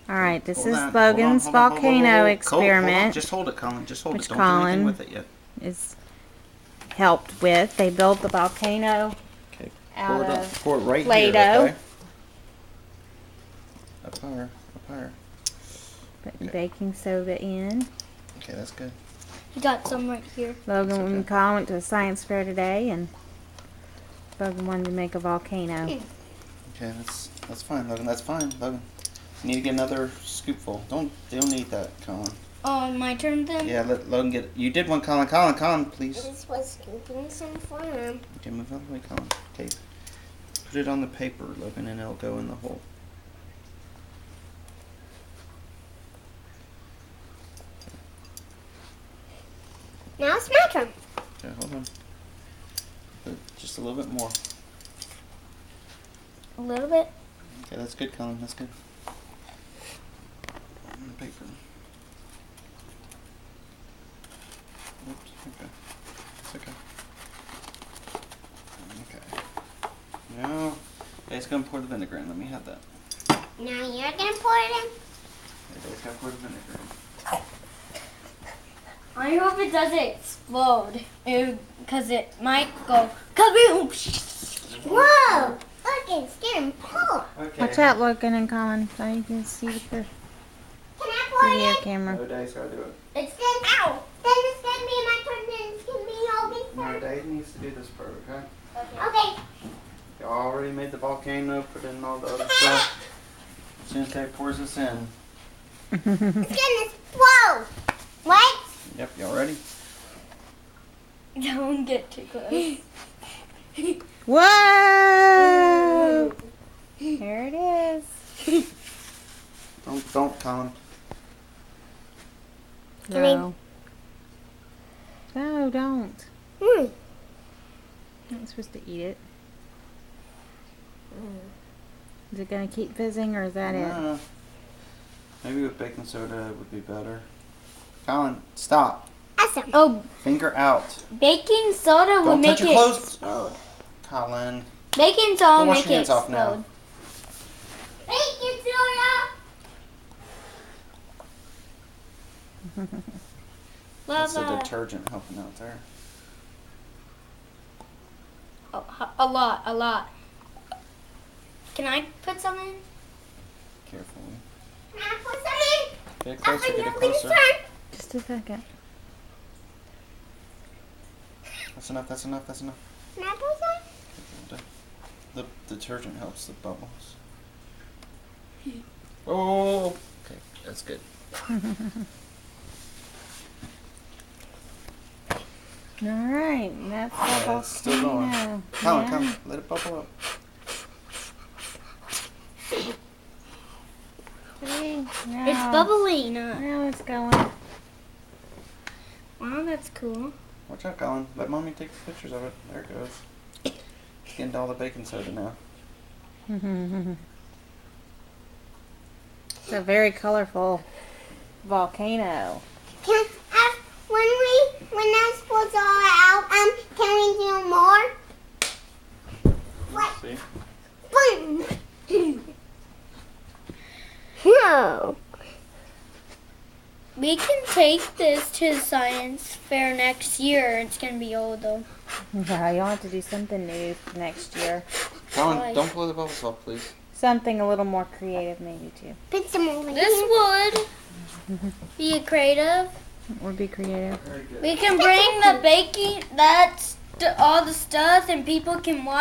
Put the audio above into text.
All right, this Hold is on, Logan's hold on, volcano hold on. experiment. Just hold it, Colin. Just hold Which it. Don't Colin do anything with it yet. is helped with. They built the volcano Okay. out of pour it right Play-Doh. here, okay? Up higher, up higher. Putting baking soda in. Okay, that's good. You got some right here. Logan and Colin went to a science fair today, and Logan wanted to make a volcano. Okay, that's fine, Logan. That's fine, Logan. You need to get another scoopful. Don't need that, Colin. Oh, my turn then? Yeah, let Logan get it. You did one, Colin. Colin, please. This was scooping some for him. Okay, move out of the way, Colin. Okay. Put it on the paper, Logan, and it'll go in the hole. Now it's my turn. Okay, hold on. Just a little bit more. A little bit. Okay, that's good, Colin. That's good. On the paper. Oops. Okay. It's okay. Okay. Now, Dave's gonna pour the vinegar in. Let me have that. Now you're gonna pour it in. Okay, Dave's gonna pour the vinegar in. I hope it doesn't explode. Because it might go kaboom. Whoa! Look, it's getting pulled. Okay. Watch out, Logan and Colin, so you can see the Can I pour video it in? camera. No, Dave's gotta do it. It's Ow! Then it's gonna be my turn. Then it's gonna be Logan's No, turn. Dave needs to do this part, okay? Okay. You already made the volcano, put in all the other stuff. As soon as Dave pours this in. It's gonna explode. What? Yep, y'all ready? Don't get too close. Whoa! There it is. Don't, Colin. No. No, don't. Hmm. You're not supposed to eat it. Is it going to keep fizzing, or is that it? No. Maybe with baking soda it would be better. Colin, stop. Awesome. Oh, Finger out. baking soda will Don't make touch it your clothes. explode. Colin. Baking soda will Wash make your it hands off now. explode. Baking soda. That's the Lava. detergent helping out there. Oh, a lot. Can I put some in? Carefully. Can I put some in? Get it closer, get it Logan's closer. turn. Just a second. That's enough, that's enough, that's enough. Can I put some? The detergent helps the bubbles. Oh, okay, that's good. All right, that's the Yeah, it's still going. volcano. Colin, Yeah. come, let it bubble up. See? Now, It's bubbling. Now it's going. Wow, that's cool. Watch out, Colin. Let Mommy take the pictures of it. There it goes. It's getting to all the baking soda now. It's a very colorful volcano. Can when that spills all out, can we do more? What? See? Boom. No. We can take this to the science fair next year. It's gonna be old though. Yeah, you'll have to do something new next year. Colin, Why? don't blow the bubbles off, please. Something a little more creative, maybe, too. Put some over This here. would be creative. Would be creative. Very good. We can bring the baking, all the stuff, and people can watch.